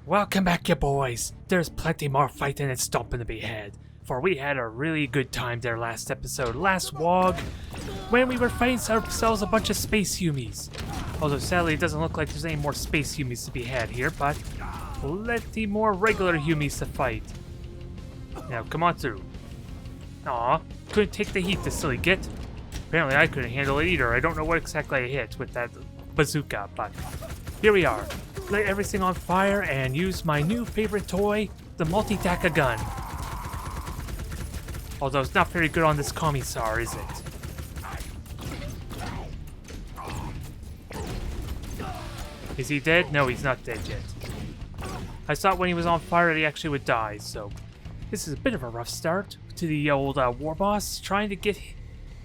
Welcome back, you boys. There's plenty more fighting and stomping to be had, for we had a really good time there last episode, last WOG, when we were fighting ourselves a bunch of Space Humies. Although sadly it doesn't look like there's any more Space Humies to be had here, but plenty more regular Humies to fight. Now come on through. Aw, couldn't take the heat, this silly git. Apparently I couldn't handle it either. I don't know what exactly I hit with that bazooka, but here we are. Light everything on fire and use my new favorite toy, the multi-taka gun. Although it's not very good on this commissar, is it? Is he dead? No, he's not dead yet. I thought when he was on fire that he actually would die, so this is a bit of a rough start to the old Warboss, trying to get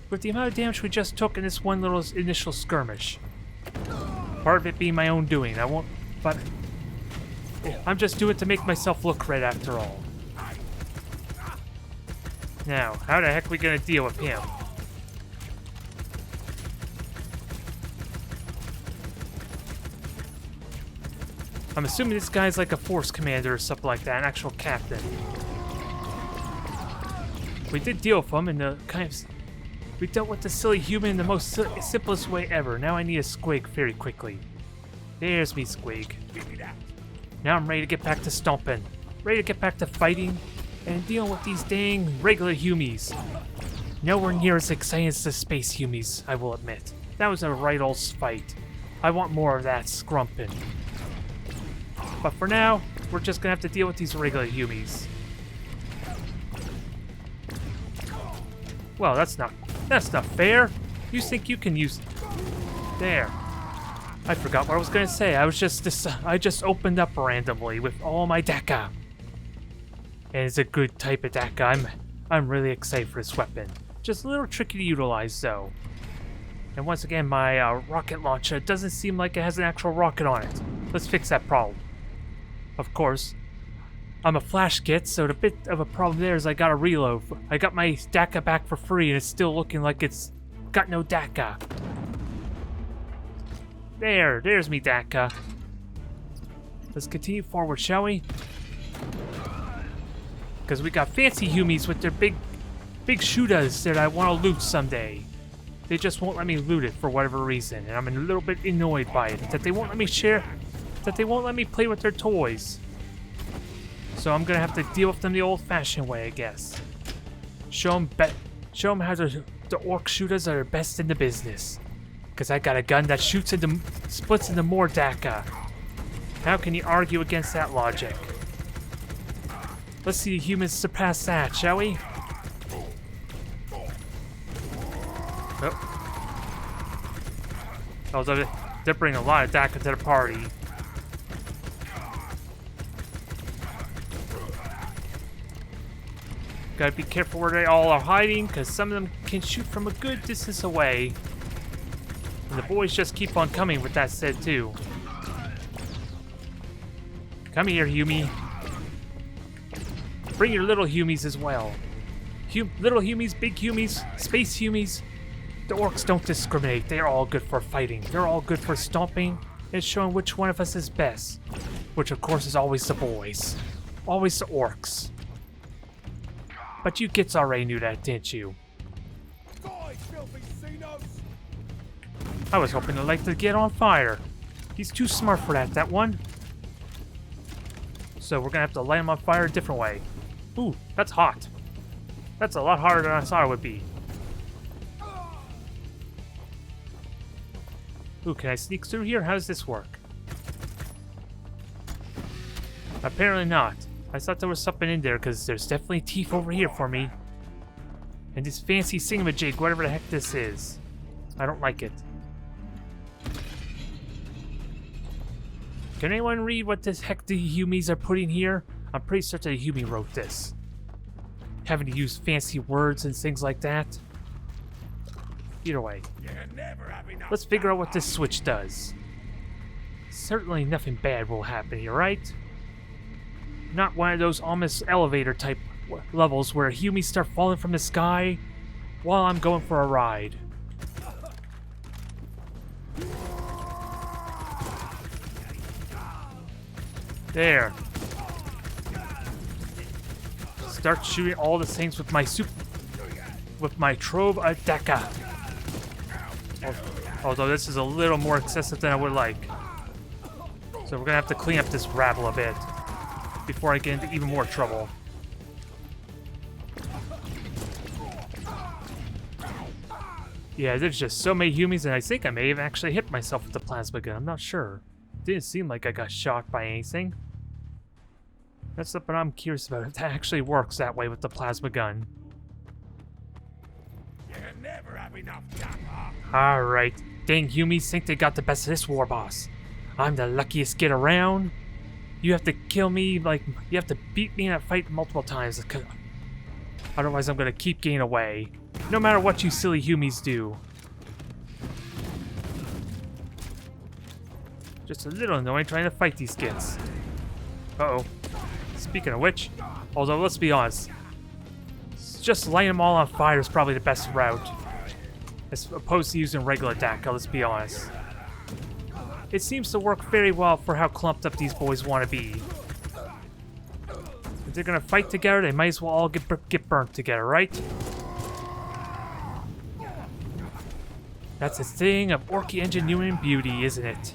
with the amount of damage we just took in this one little initial skirmish. Part of it being my own doing. I won't, but I'm just doing it to make myself look right after all. Now, how the heck are we gonna deal with him? I'm assuming this guy's like a force commander or something like that, an actual captain. We did deal with him in the we dealt with the silly human in the most simplest way ever. Now I need a squig very quickly. There's me, squig. Now I'm ready to get back to stomping. Ready to get back to fighting and dealing with these dang regular Humies. Nowhere near as exciting as the Space Humies, I will admit. That was a right old fight. I want more of that scrumping. But for now, we're just gonna have to deal with these regular Humies. Well, that's not fair. You think you can use... There. I forgot what I was gonna say. I just opened up randomly with all my Daka. And it's a good type of Daka. I'm really excited for this weapon. Just a little tricky to utilize though. And once again, my rocket launcher doesn't seem like it has an actual rocket on it. Let's fix that problem. Of course, I'm a flash kit, so the bit of a problem there is I gotta reload. I got my Daka back for free and it's still looking like it's got no Daka. There's me Daka. Let's continue forward, shall we? Because we got fancy Humies with their big Shootas that I want to loot someday. They just won't let me loot it for whatever reason, and I'm a little bit annoyed by it. That they won't let me share, that they won't let me play with their toys. So I'm gonna have to deal with them the old-fashioned way, I guess. Show them how the orc Shootas are the best in the business. Because I got a gun that splits into more Daka. How can you argue against that logic? Let's see the humans surpass that, shall we? Oh, they're bringing a lot of Daka to the party. Gotta be careful where they all are hiding, because some of them can shoot from a good distance away. And the boys just keep on coming with that said too. Come here, Humie. Bring your little Humies as well. Little Humies, big Humies, Space Humies. The orcs don't discriminate. They're all good for fighting. They're all good for stomping and showing which one of us is best. Which of course is always the boys. Always the orcs. But you kids already knew that, didn't you? I was hoping to light the get on fire. He's too smart for that one. So we're gonna have to light him on fire a different way. Ooh, that's hot. That's a lot harder than I thought it would be. Ooh, can I sneak through here? How does this work? Apparently not. I thought there was something in there, because there's definitely Teef over here for me. And this fancy singamajig, whatever the heck this is. I don't like it. Can anyone read what the heck the Humies are putting here? I'm pretty certain the Humie wrote this. Having to use fancy words and things like that. Either way. Let's figure out what this switch does. Certainly nothing bad will happen here, right? Not one of those almost elevator type levels where Humies start falling from the sky while I'm going for a ride. There. Start shooting all the things with my trove attacker. Although this is a little more excessive than I would like. So we're gonna have to clean up this rabble a bit before I get into even more trouble. Yeah, there's just so many Humies, and I think I may have actually hit myself with the plasma gun. I'm not sure. Didn't seem like I got shot by anything. That's something I'm curious about, if that actually works that way with the plasma gun. Alright, dang Humies think they got the best of this Warboss. I'm the luckiest kid around. You have to kill me, like, you have to beat me in a fight multiple times. Otherwise I'm gonna keep getting away. No matter what you silly Humies do. Just a little annoying trying to fight these kids. Uh-oh. Speaking of which, although let's be honest, just lighting them all on fire is probably the best route. As opposed to using regular attack, let's be honest. It seems to work very well for how clumped up these boys want to be. If they're gonna fight together, they might as well all get burnt together, right? That's a thing of orky ingenuity and beauty, isn't it?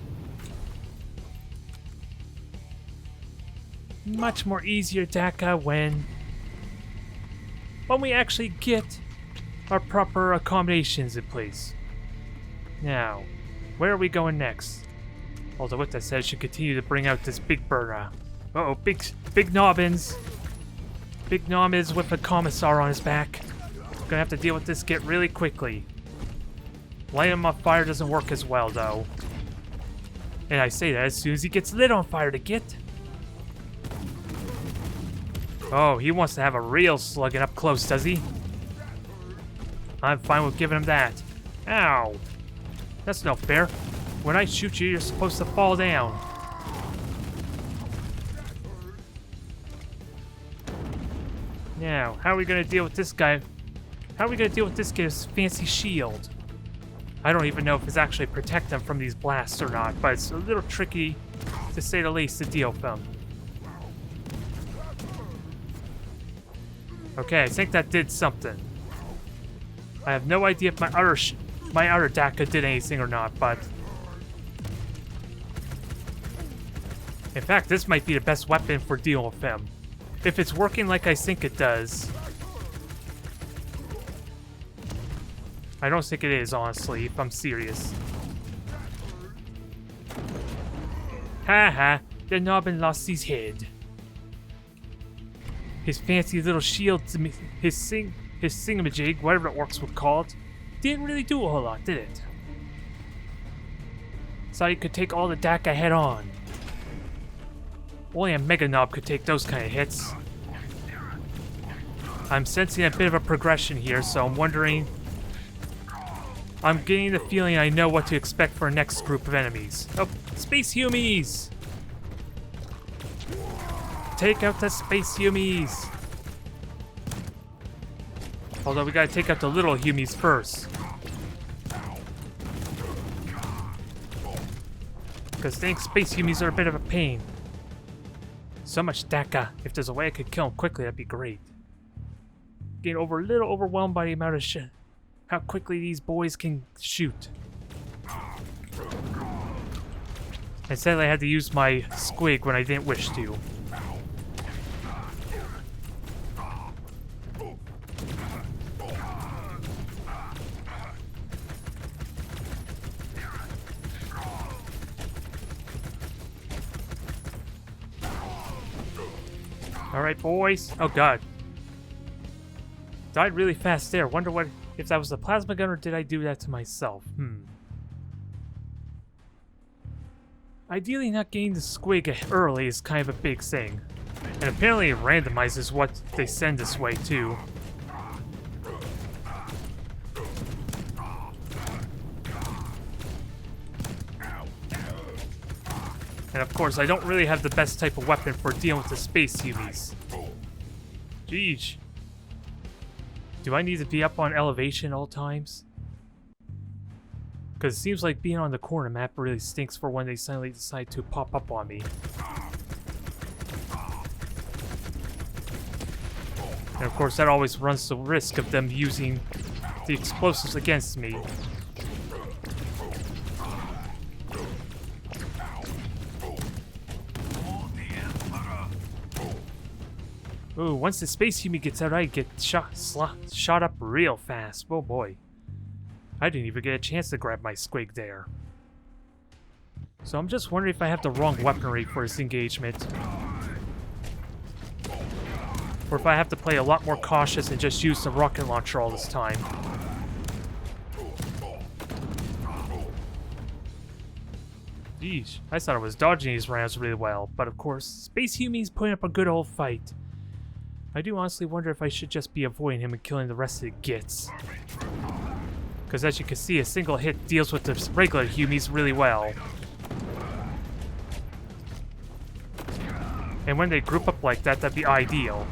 Much more easier attack when we actually get our proper accommodations in place. Now, where are we going next? Although with that said, I should continue to bring out this big burner. Uh-oh, big Nobbins. Big Nobbins with a commissar on his back. Gonna have to deal with this get really quickly. Lighting him on fire doesn't work as well, though. And I say that as soon as he gets lit on fire to get. Oh, he wants to have a real slugging up close, does he? I'm fine with giving him that. Ow! That's no fair. When I shoot you, you're supposed to fall down. Now, how are we gonna deal with this guy? How are we gonna deal with this guy's fancy shield? I don't even know if it's actually protect them from these blasts or not, but it's a little tricky, to say the least, to deal with them. Okay, I think that did something. I have no idea if my other Daka did anything or not, but in fact, this might be the best weapon for dealing with him. If it's working like I think it does. I don't think it is, honestly, if I'm serious. Haha, the Nobbin lost his head. His fancy little shield, his thingamajig, whatever it works with called, didn't really do a whole lot, did it? Thought you could take all the Daka head on. Only a Mega Nob could take those kind of hits. I'm sensing a bit of a progression here, so I'm wondering... I'm getting the feeling I know what to expect for our next group of enemies. Oh, Space Humies! Take out the Space Humies! Although we gotta take out the little Humies first. Because I think Space Humies are a bit of a pain. So much Daka. If there's a way I could kill them quickly, that'd be great. Getting a little overwhelmed by the amount of shit. How quickly these boys can shoot. Instead, I had to use my squig when I didn't wish to. Alright, boys. Oh, God. Died really fast there. Wonder what... if that was the plasma gun or did I do that to myself? Ideally, not getting the squig early is kind of a big thing. And apparently it randomizes what they send this way, too. And of course, I don't really have the best type of weapon for dealing with the Space Humies. Jeez. Do I need to be up on elevation all times? Because it seems like being on the corner map really stinks for when they suddenly decide to pop up on me. And of course, that always runs the risk of them using the explosives against me. Ooh, once the Space Humie gets out, I get shot up real fast. Oh boy. I didn't even get a chance to grab my squig there. So I'm just wondering if I have the wrong weaponry for this engagement. Or if I have to play a lot more cautious and just use the rocket launcher all this time. Yeesh, I thought I was dodging these rounds really well, but of course, Space Humie's putting up a good old fight. I do honestly wonder if I should just be avoiding him and killing the rest of the gits. Because as you can see, a single hit deals with the regular Humies really well. And when they group up like that, that'd be ideal.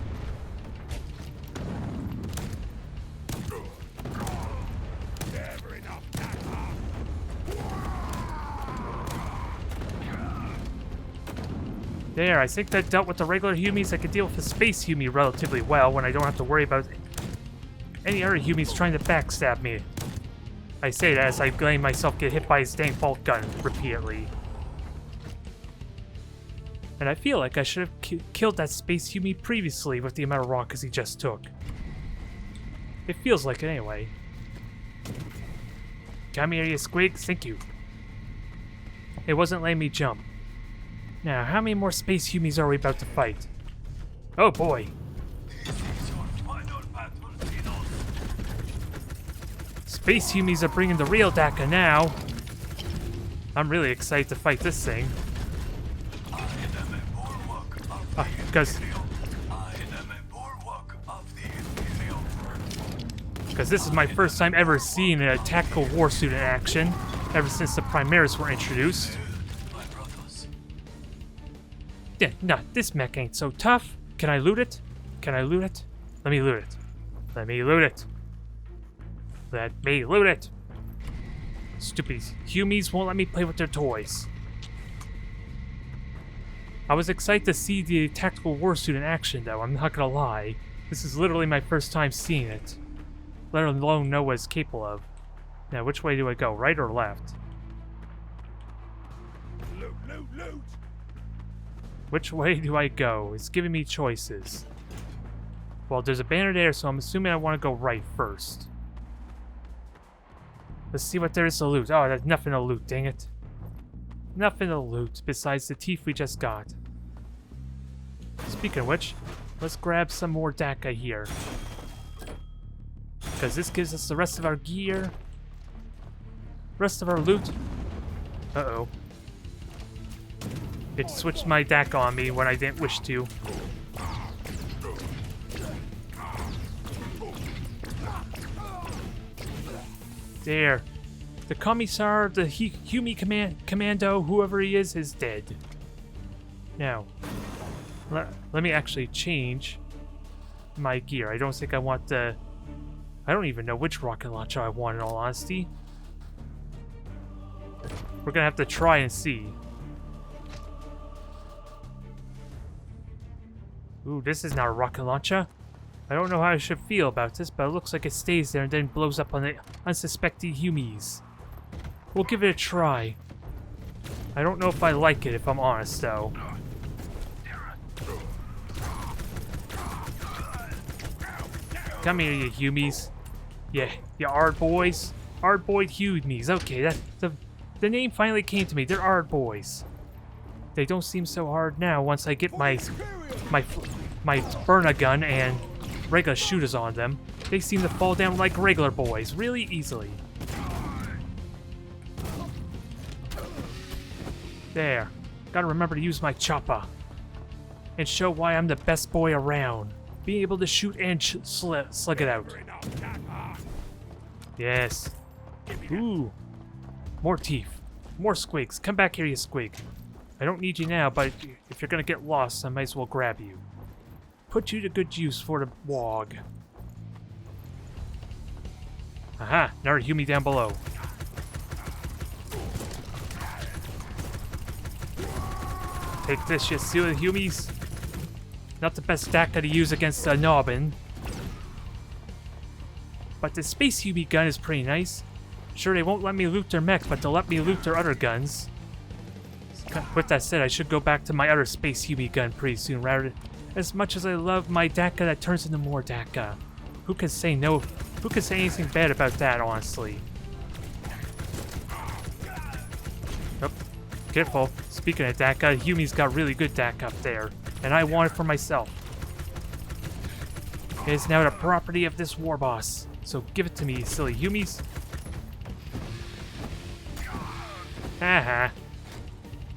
There, I think that dealt with the regular Humies. I could deal with the Space Humie relatively well when I don't have to worry about any other Humies trying to backstab me. I say that as I blame myself get hit by his dang bolt gun repeatedly. And I feel like I should have killed that Space Humie previously with the amount of rockets he just took. It feels like it anyway. Come here, you squigs. Thank you. It wasn't letting me jump. Now, how many more Space Humies are we about to fight? Oh boy. Space Humies are bringing the real Daka now. I'm really excited to fight this thing. Because this is my first time ever seeing a tactical warsuit in action, ever since the Primaris were introduced. Yeah, nah, this mech ain't so tough. Can I loot it? Can I loot it? Let me loot it. Let me loot it. Let me loot it. Stupid Humies won't let me play with their toys. I was excited to see the tactical warsuit in action, though. I'm not gonna lie. This is literally my first time seeing it. Let alone know what it's capable of. Now, which way do I go? Right or left? Loot, loot, loot. Which way do I go? It's giving me choices. Well, there's a banner there, so I'm assuming I want to go right first. Let's see what there is to loot. Oh, there's nothing to loot, dang it. Nothing to loot besides the Teef we just got. Speaking of which, let's grab some more Daka here. Because this gives us the rest of our gear. Rest of our loot. Uh-oh. It switched my Daka on me when I didn't wish to. There. The Commissar, the Humie Commando, whoever he is dead. Now, let me actually change my gear. I don't think I want the... I don't even know which rocket launcher I want, in all honesty. We're gonna have to try and see. Ooh, this is not a rocket launcher. I don't know how I should feel about this, but it looks like it stays there and then blows up on the unsuspecting Humies. We'll give it a try. I don't know if I like it, if I'm honest, though. Come here, you Humies. Yeah, you Ard boys. Ard boy Humies. Okay, the name finally came to me. They're Ard boys. They don't seem so hard now once I get my burner gun and regular Shootas on them. They seem to fall down like regular boys really easily. There. Gotta remember to use my chopper. And show why I'm the best boy around. Being able to shoot and slug it out. Yes. Ooh. More Teef. More squigs. Come back here, you squig. I don't need you now, but if you're gonna get lost, I might as well grab you. Put you to good use for the wog. Aha, another Humie down below. Take this, you silly Humies. Not the best Daka to use against a Nobbin. But the Space Humie gun is pretty nice. Sure, they won't let me loot their mech, but they'll let me loot their other guns. With that said, I should go back to my other Space Humie gun pretty soon, rather as much as I love my Daka that turns into more Daka. Who can say no? Who can say anything bad about that, honestly? Oh, careful. Speaking of Daka, Humie's got really good Daka up there, and I want it for myself. It is now the property of this Warboss, so give it to me, silly Humies. Haha.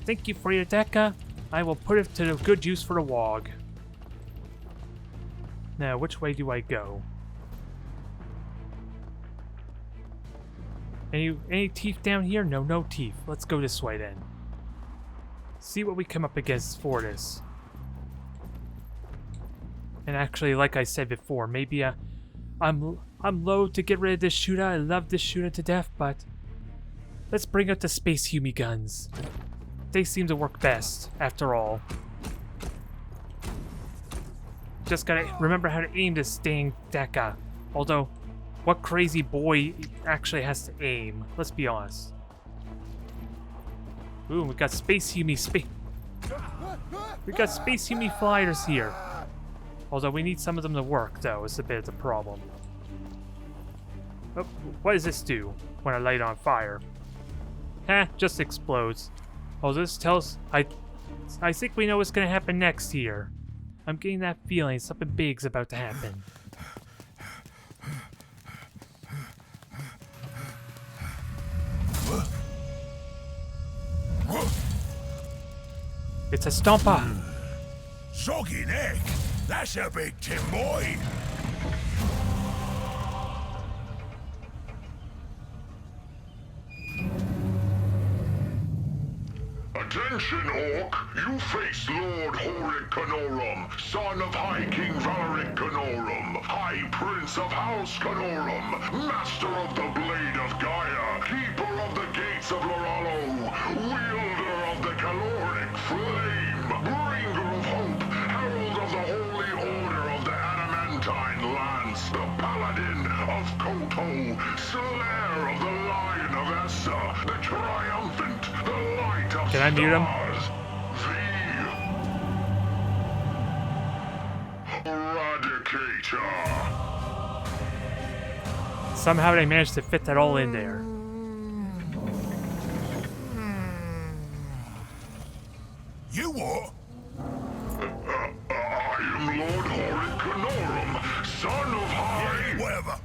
Thank you for your Daka. I will put it to good use for the Wog. Now, which way do I go? Any Teef down here? No, no Teef. Let's go this way then. See what we come up against for this. And actually, like I said before, maybe I'm loath to get rid of this Shooter. I love this Shooter to death, but let's bring out the Space Humie guns. They seem to work best, after all. Just gotta remember how to aim this dang Daka. Although, what crazy boy actually has to aim? Let's be honest. Ooh, we got Space Humie We got Space Humie flyers here. Although we need some of them to work, though. It's a bit of the problem. Oh, what does this do when I light it on fire? Just explodes. Oh, this tells... I think we know what's gonna happen next here. I'm getting that feeling something big's about to happen. It's a Stompa! Soggy neck! That's a big tin boy! Attention, Orc! You face Lord Horik Canorum, son of High King Valeric Canorum, High Prince of House Canorum, Master of the Blade of Gaia, Keeper of the Gates of Loralo, Wielder of the Caloric Flame, Bringer of Hope, Herald of the Holy Order of the Adamantine Lance, the Paladin of Koto, Slayer of the Lion of Essa, the Triumphant, the Light of Can I mute him? Somehow they managed to fit that all in there. You what? I am Lord Horik Canorum, son of High... Whatever.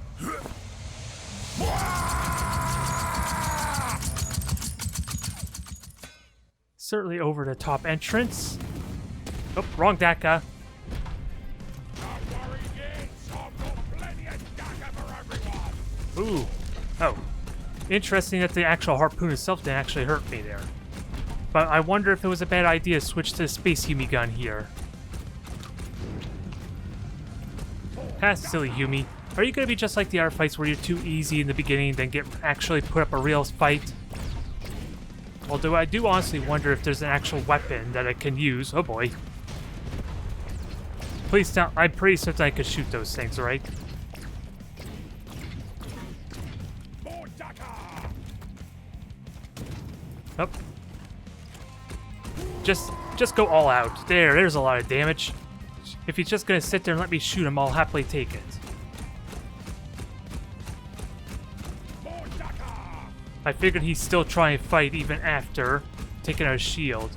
Certainly over the top entrance. Oh, wrong Daka. Ooh. Oh. Interesting that the actual harpoon itself didn't actually hurt me there. But I wonder if it was a bad idea to switch to the Space Humie gun here. Silly Humie. Are you going to be just like the other fights where you're too easy in the beginning, then actually put up a real fight? Although I do honestly wonder if there's an actual weapon that I can use. Oh boy. Please don't. I'm pretty certain I could shoot those things, right? Oh. Just go all out. There's a lot of damage. If he's just gonna sit there and let me shoot him, I'll happily take it. I figured he's still trying to fight even after taking out his shield.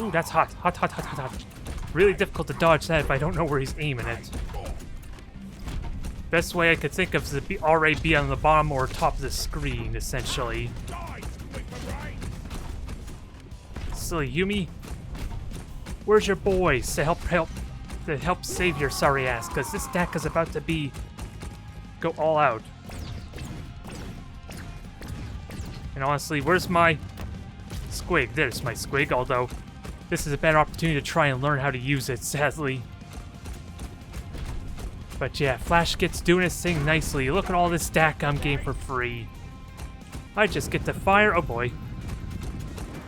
Ooh, that's hot. Hot, hot, hot, hot, hot. Really difficult to dodge that if I don't know where he's aiming it. Best way I could think of is to already be on the bottom or top of the screen, essentially. Silly Humie. Where's your boys to help save your sorry ass? Because this deck is about to go all out. And honestly, where's my squig? There's my squig, although this is a better opportunity to try and learn how to use it, sadly. But yeah, Flash gets doing his thing nicely. Look at all this stack I'm getting for free. I just get to fire. Oh boy.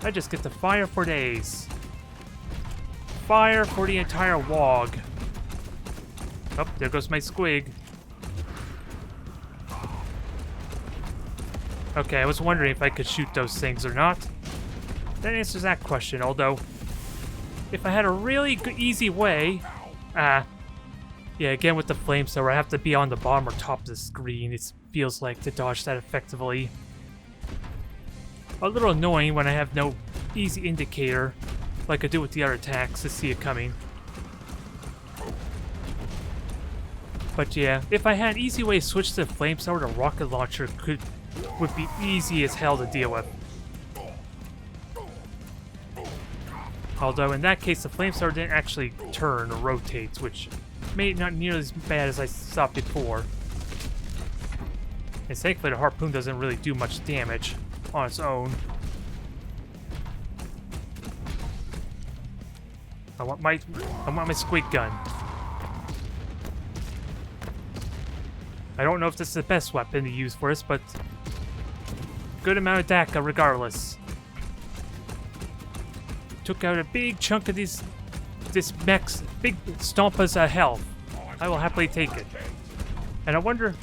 I just get to fire for days. Fire for the entire Wog. Oh, there goes my squig. Okay, I was wondering if I could shoot those things or not. That answers that question, although... if I had a really easy way... yeah, again with the flamethrower, I have to be on the bottom or top of the screen, it feels like, to dodge that effectively. A little annoying when I have no easy indicator, like I do with the other attacks, to see it coming. But yeah, if I had an easy way to switch the flamethrower to rocket launcher, would be easy as hell to deal with. Although in that case, the flamethrower didn't actually turn or rotate, which made it not nearly as bad as I thought before. And thankfully, the harpoon doesn't really do much damage on its own. I want my squig gun. I don't know if this is the best weapon to use for this, but good amount of DACA regardless. Took out a big chunk of this mech's big Stompa's health. I will happily take it. And I wonder...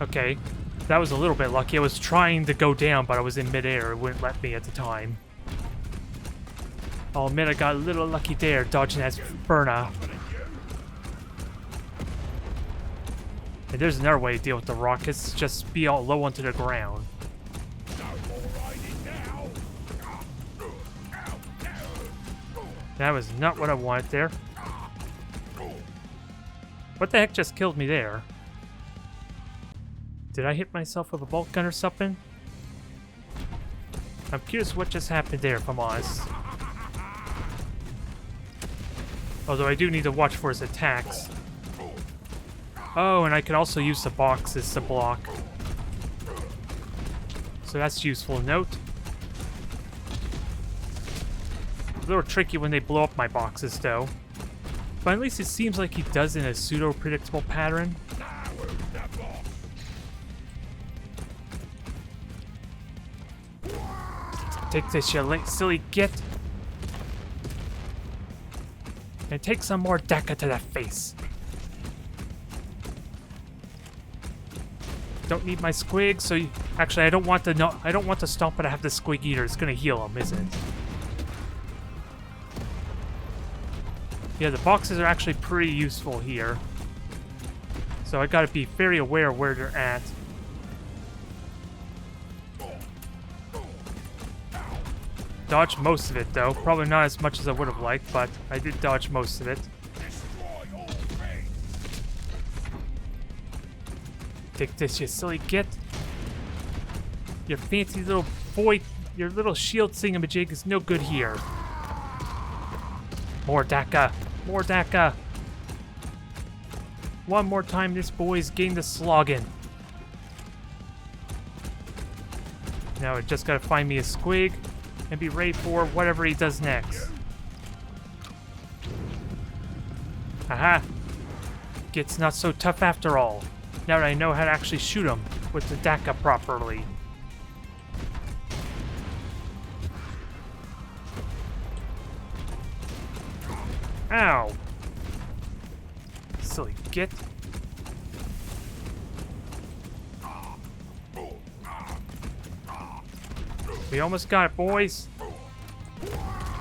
okay, that was a little bit lucky. I was trying to go down, but I was in midair. It wouldn't let me at the time. I'll admit I got a little lucky there, dodging that burner. And there's another way to deal with the rockets, just be all low onto the ground. That was not what I wanted there. What the heck just killed me there? Did I hit myself with a bolt gun or something? I'm curious what just happened there, if I'm honest. Although I do need to watch for his attacks. Oh, and I can also use the boxes to block. So that's useful to note. A little tricky when they blow up my boxes, though. But at least it seems like he does in a pseudo-predictable pattern. Take this, you silly git. And take some more DACA to the face. Don't need my squig, so actually I don't want the Stompa to have the squig either. It's gonna heal him, isn't it? Yeah, the boxes are actually pretty useful here. So I gotta be very aware of where they're at. Dodged most of it though. Probably not as much as I would have liked, but I did dodge most of it. Take this, you silly git. Your fancy little void, your little shield thingamajig is no good here. More DACA. More DACA. One more time, this boy's getting the slogging. Now I just gotta find me a squig and be ready for whatever he does next. Aha! Git's not so tough after all. Now that I know how to actually shoot him with the DACA properly. Ow! Silly git. We almost got it, boys.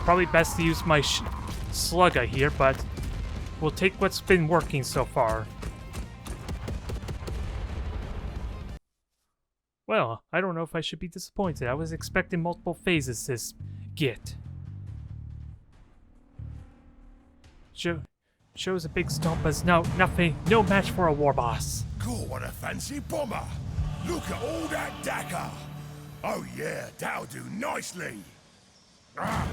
Probably best to use my slugga here, but we'll take what's been working so far. Well, I don't know if I should be disappointed. I was expecting multiple phases this git. Shows a big Stompa's no match for a Warboss. Cool, what a fancy bomber. Look at all that DACA. Oh yeah, that'll do nicely. Ah.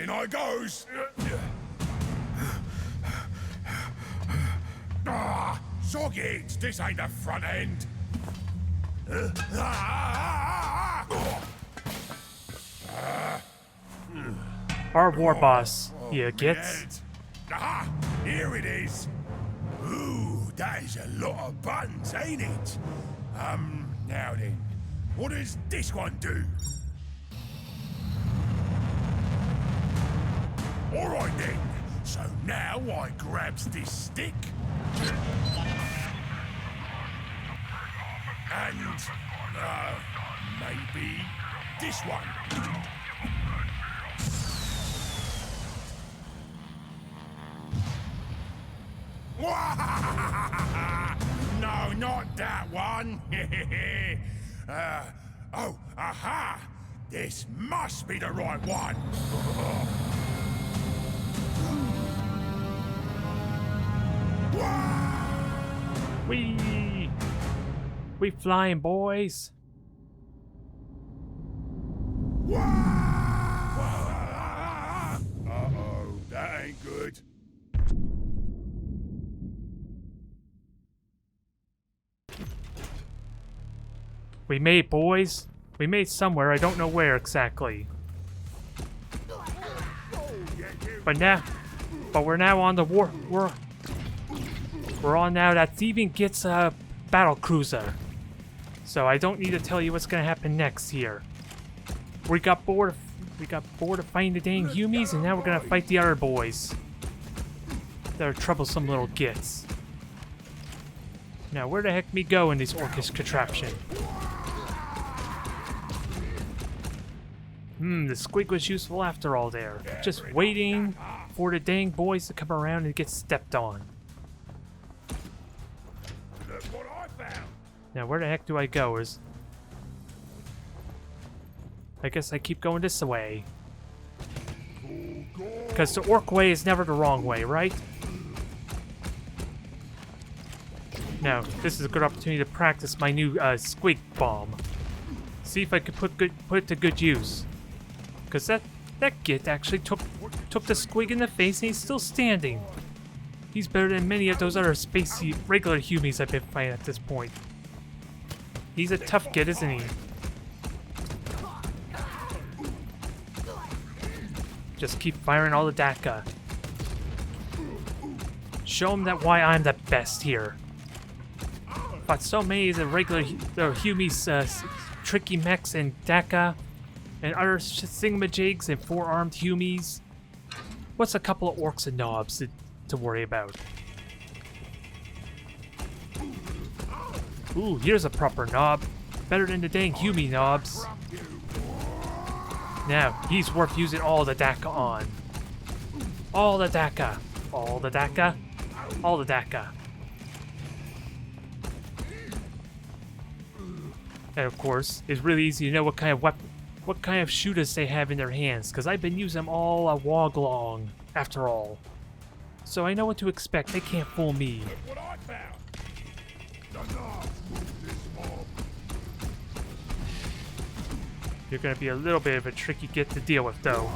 In I goes. Ah, soggits, this ain't the front end. Our Warboss, you gits. Ah, here it is. Ooh, that is a lot of buttons, ain't it? Now then, what does this one do? Alright then, so now I grabs this stick. And, maybe this one. No, not that one. Oh, aha! This must be the right one. We flying, boys. Uh-oh, that ain't good. We made, boys. We made somewhere. I don't know where exactly. But we're now on the we're on now that Thieving gets a battle cruiser. So I don't need to tell you what's gonna happen next here. We got bored of fighting the dang Humies, and now we're gonna fight the other boys. They're troublesome little gits. Now where the heck me go in this orcish contraption? The squig was useful after all there. Just waiting for the dang boys to come around and get stepped on. Look what I found. Now where the heck do I go? I guess I keep going this way. Because the orc way is never the wrong way, right? Now, this is a good opportunity to practice my new squig bomb. See if I can put it to good use. Because that git actually took the squig in the face and he's still standing. He's better than many of those other spacey regular Humies I've been fighting at this point. He's a tough git, isn't he? Just keep firing all the Daka. Show him that why I'm the best here. Fought so many of the regular Humies, tricky mechs and Daka, and other thingamajigs and four-armed Humies. What's a couple of orcs and knobs to worry about? Ooh, here's a proper knob. Better than the dang Humie knobs. Now, he's worth using all the Daka on. All the Daka. All the Daka. All the Daka. And of course, it's really easy to know what kind of Shootas they have in their hands, because I've been using them all a wog long, after all. So I know what to expect. They can't fool me. Look what I found. You're gonna be a little bit of a tricky git to deal with, though.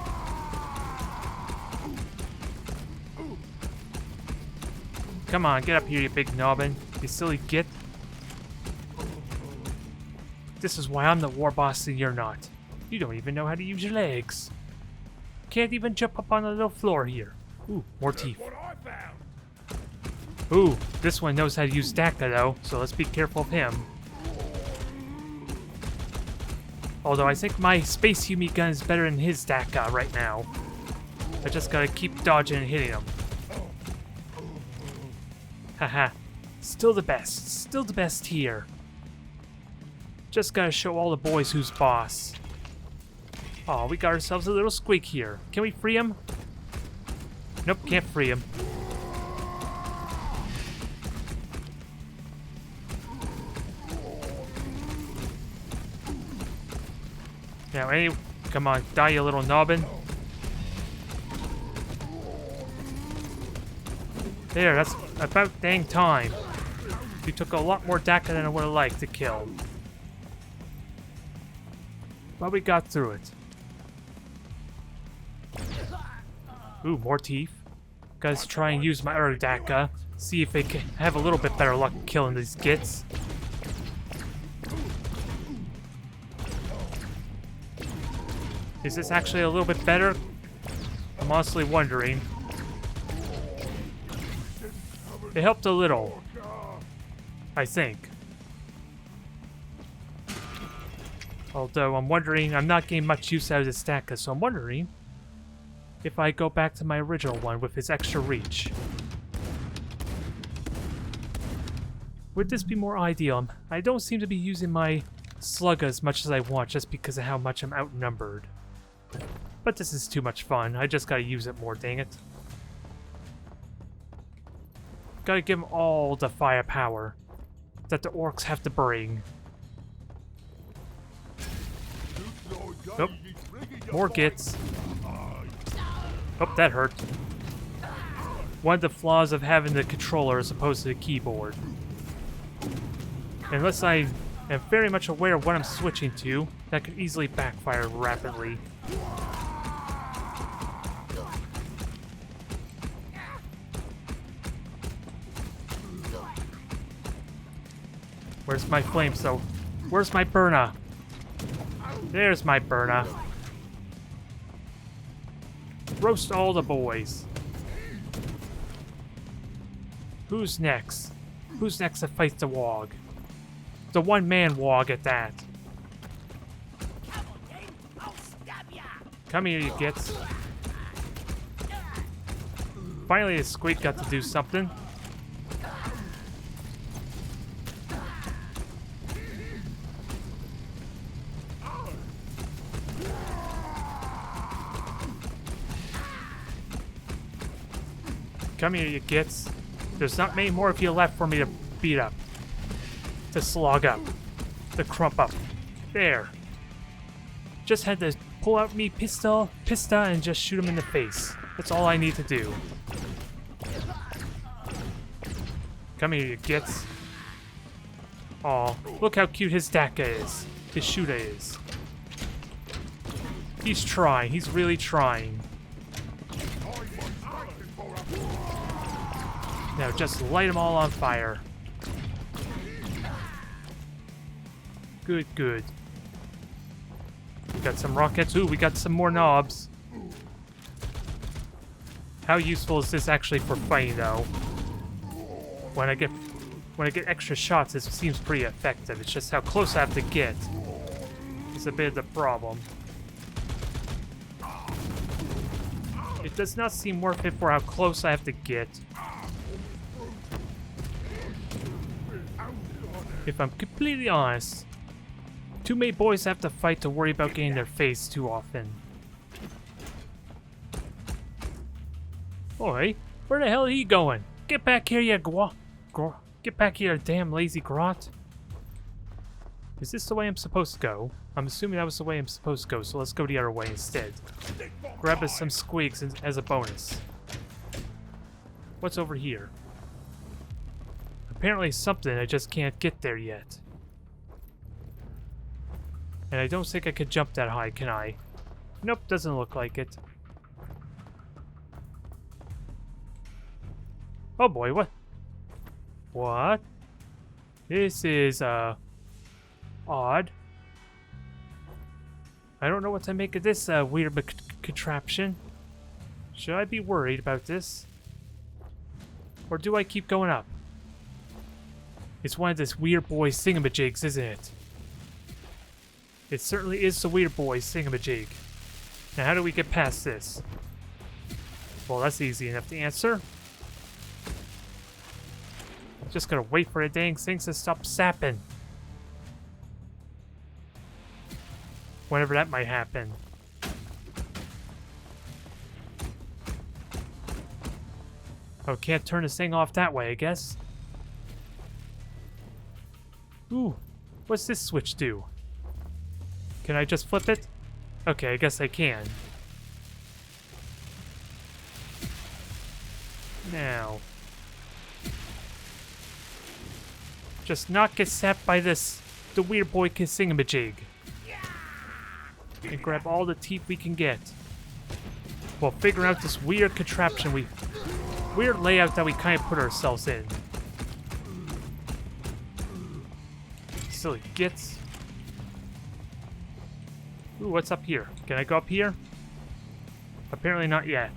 Come on, get up here, you big nobbin. You silly git. This is why I'm the Warboss and you're not. You don't even know how to use your legs. Can't even jump up on the little floor here. Ooh, more Teef. What I found. Ooh, this one knows how to use Daka though, so let's be careful of him. Although I think my Space Humie gun is better than his Daka right now. I just gotta keep dodging and hitting him. Haha. Still the best here. Just gotta show all the boys who's boss. Aw, we got ourselves a little squeak here. Can we free him? Nope, can't free him. Now, come on, die, you little nobbin. There, that's about dang time. You took a lot more Daka than I would have liked to kill. But we got through it. Ooh, more Teef. Gotta try and use my other Daka. See if they can have a little bit better luck killing these gits. Is this actually a little bit better? I'm honestly wondering. It helped a little. I think. Although I'm wondering, I'm not getting much use out of this Daka, so I'm wondering if I go back to my original one with his extra reach. Would this be more ideal? I don't seem to be using my slug as much as I want just because of how much I'm outnumbered. But this is too much fun. I just gotta use it more, dang it. Gotta give them all the firepower that the orcs have to bring. Nope. More gits. Oh, that hurt. One of the flaws of having the controller as opposed to the keyboard. Unless I am very much aware of what I'm switching to, that could easily backfire rapidly. Where's my flame so? Where's my burner? There's my burner. Roast all the boys. Who's next? Who's next to fight the Wog? The one-man Wog at that. Come here, you gits. Finally, the squeak got to do something. Come here, you gits. There's not many more of you left for me to beat up. To slog up. To crump up. There. Just had to pull out me pistol, and just shoot him in the face. That's all I need to do. Come here, you gits. Aw, look how cute his Daka is. His Shoota is. He's trying. He's really trying. Now just light them all on fire. Good, good. We got some rockets. Ooh, we got some more knobs. How useful is this actually for fighting, though? When I get extra shots, it seems pretty effective. It's just how close I have to get. It's a bit of the problem. It does not seem worth it for how close I have to get. If I'm completely honest, too many boys have to fight to worry about getting their face too often. Oi, where the hell are you going? Get back here, you get back here, damn lazy grot. Is this the way I'm supposed to go? I'm assuming that was the way I'm supposed to go, so let's go the other way instead. Grab us some squigs as a bonus. What's over here? Apparently something, I just can't get there yet. And I don't think I could jump that high, can I? Nope, doesn't look like it. Oh boy, what? What? This is, odd. I don't know what to make of this, weird contraption. Should I be worried about this? Or do I keep going up? It's one of this weird boy thingamajigs, isn't it? It certainly is the weird boy thingamajig. Now how do we get past this? Well, that's easy enough to answer. Just gotta wait for the dang things to stop sapping. Whenever that might happen. Oh, can't turn this thing off that way, I guess. Ooh, what's this switch do? Can I just flip it? Okay, I guess I can. Now. Just not get sapped by the weird boy thingamajig. And grab all the teeth we can get. While figuring out this weird contraption weird layout that we kind of put ourselves in. Silly gits. Ooh, what's up here? Can I go up here? Apparently not yet.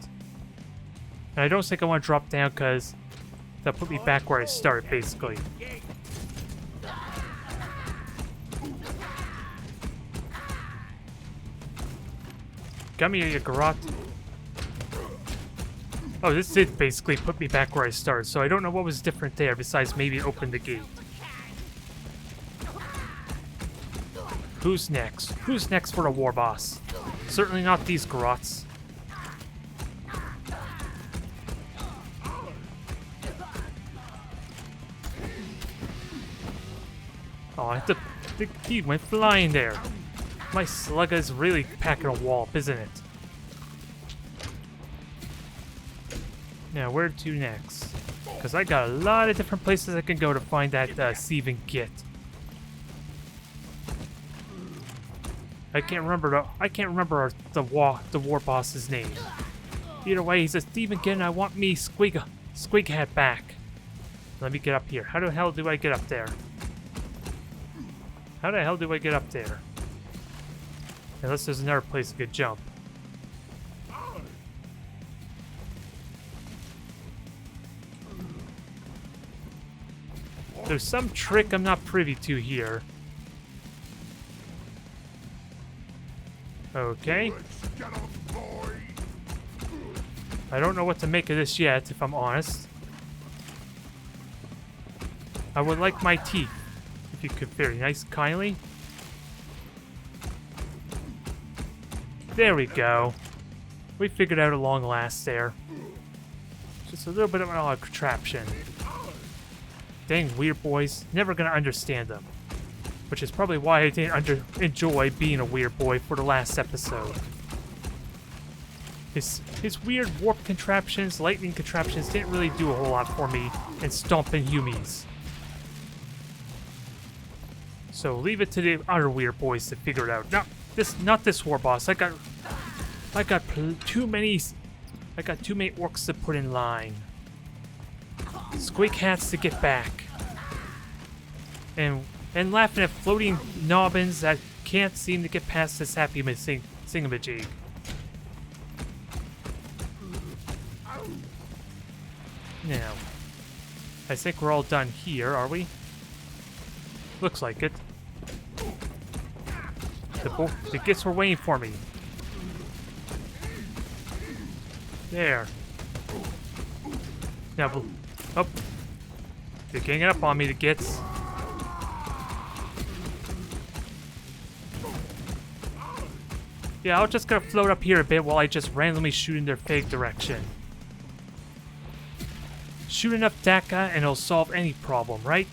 And I don't think I want to drop down because that'll put me back where I started, basically. Come here, you garrot. Oh, this did basically put me back where I started, so I don't know what was different there besides maybe open the gate. Who's next? Who's next for the Warboss? Certainly not these grots. Oh, he went flying there. My slugger is really packing a wallop, isn't it? Now, where to next? Because I got a lot of different places I can go to find that Steven Git. I can't remember the Warboss's name. Either way, he's a Steven Git, and I want me Squig Hat back. Let me get up here. How the hell do I get up there? How the hell do I get up there? Unless there's another place I could jump. There's some trick I'm not privy to here. Okay. I don't know what to make of this yet, if I'm honest. I would like my teeth, if you could very nice kindly. There we go. We figured out a long last there. Just a little bit of an odd contraption. Dang weird boys. Never gonna understand them. Which is probably why I didn't enjoy being a weird boy for the last episode. His weird warp contraptions, lightning contraptions didn't really do a whole lot for me in Stompa Humies. So leave it to the other weird boys to figure it out. Not this Warboss. I got too many orcs to put in line. Squig hats to get back. And laughing at floating nobbins that can't seem to get past this happy singamajig. Now, I think we're all done here, are we? Looks like it. The gits were waiting for me. There. Now, oh, they're ganging up on me, the gits. Yeah, I'll just gonna float up here a bit while I just randomly shoot in their fake direction. Shoot enough DACA and it'll solve any problem, right?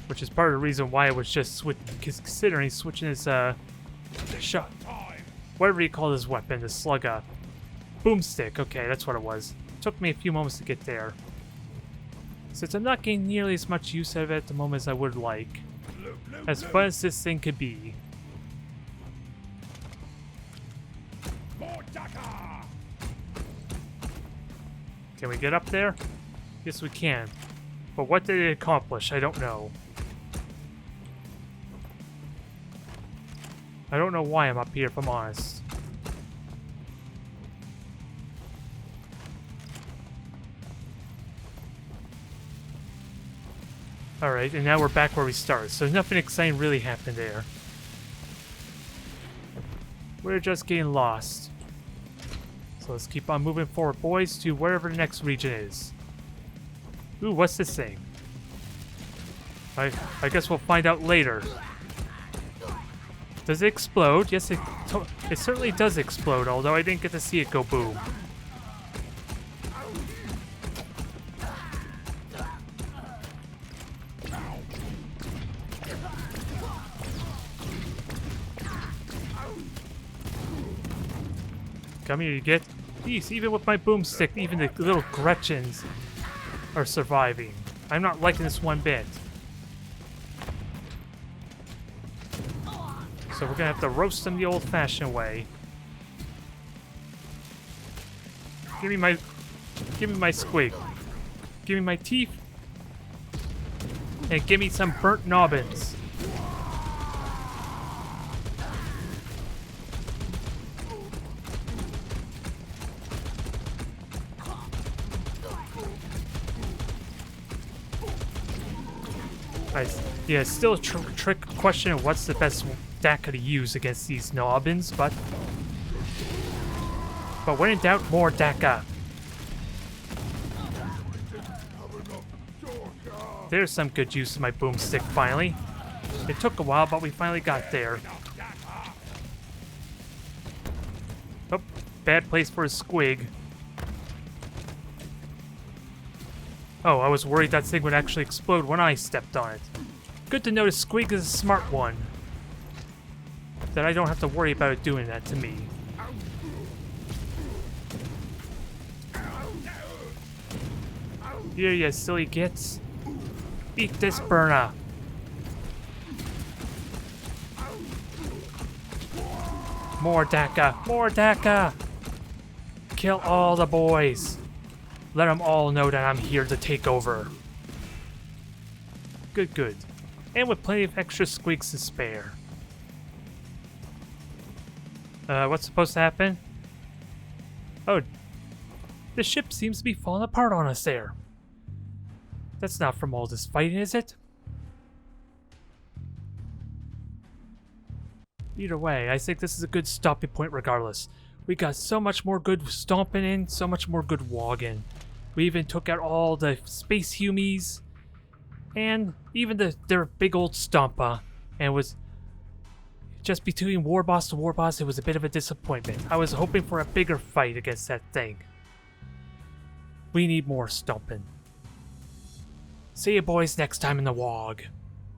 Which is part of the reason why I was just considering switching this, shot. Whatever you call this weapon, the slugga. Boomstick, okay, that's what it was. Took me a few moments to get there. Since I'm not getting nearly as much use out of it at the moment as I would like. As fun as this thing could be. Can we get up there? Yes, we can. But what did it accomplish? I don't know. I don't know why I'm up here, if I'm honest. Alright, and now we're back where we started, so nothing exciting really happened there. We're just getting lost. So let's keep on moving forward, boys, to wherever the next region is. Ooh, what's this thing? I guess we'll find out later. Does it explode? Yes, it certainly does explode, although I didn't get to see it go boom. Come here, you get. Jeez, even with my boomstick, even the little Gretchens are surviving. I'm not liking this one bit. So we're gonna have to roast them the old-fashioned way. Give me my squig. Give me my teeth. And give me some burnt nobbins. Yeah, it's still a trick question of what's the best DACA to use against these nobbins, but But when in doubt, more Daka. There's some good use of my boomstick finally. It took a while, but we finally got there. Oh, bad place for a squig. Oh, I was worried that thing would actually explode when I stepped on it. Good to notice Squig is a smart one. That I don't have to worry about it doing that to me. Here, you silly gits. Eat this, burner. More Daka! More Daka! Kill all the boys. Let them all know that I'm here to take over. Good, good. And with plenty of extra squigs to spare. What's supposed to happen? Oh, the ship seems to be falling apart on us there. That's not from all this fighting, is it? Either way, I think this is a good stopping point regardless. We got so much more good stomping in, so much more good wogging. We even took out all the Space Humies, and even their big old Stompa, and was just between Warboss to Warboss, it was a bit of a disappointment. I was hoping for a bigger fight against that thing. We need more stomping. See you boys next time in the WOG.